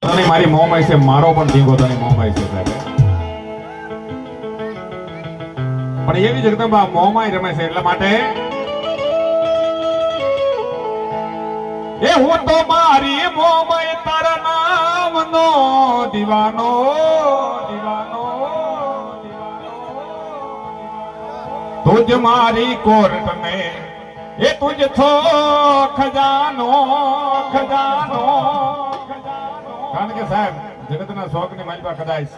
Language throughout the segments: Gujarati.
તને મારી મોમાઈ છે, મારો પણ ઢીંગો તને મોમાઈ છે સાહેબ. પણ એવી જગદંબા મોમાઈ રમે છે એટલા માટે એ હું તો મારી મોમાઈ તારા નામનો દીવાનો દીવાનો તુજ મારી કોર્ટ ને એ તુજ થો ખજાનો ખજાનો. કારણ કે સાહેબ જગતના શોખ ની માલિકા કદાચ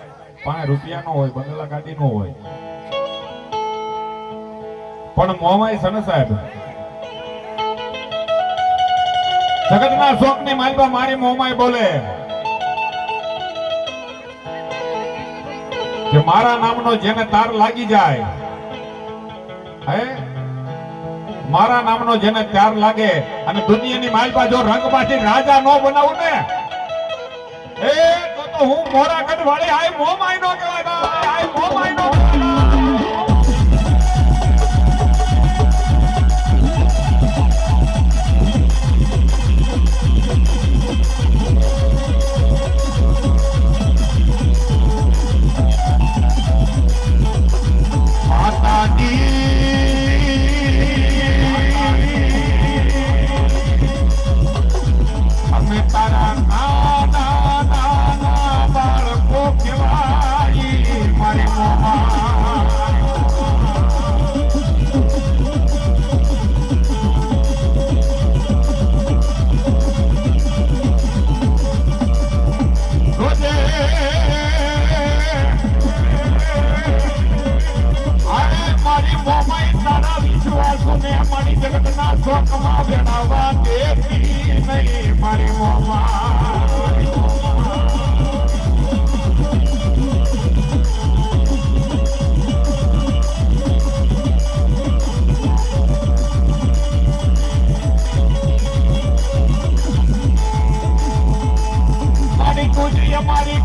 ₹5 નો હોય, બંગલા ગાડી નો હોય, પણ મોમાઈ છે ને સાહેબ જગતના શોખ ની માલિકા મારી મોમાઈ બોલે કે મારા નામનો જેને તાર લાગી જાય, હે મારા નામનો જેને ત્યાર લાગે અને દુનિયાની માલિકા જો રંગમાંથી રાજા નો બનાવું ને એ તો હું મોરાગઢ વાળી આય મોમાઈ નો કહેવાય, આય મોમાઈ નો મારી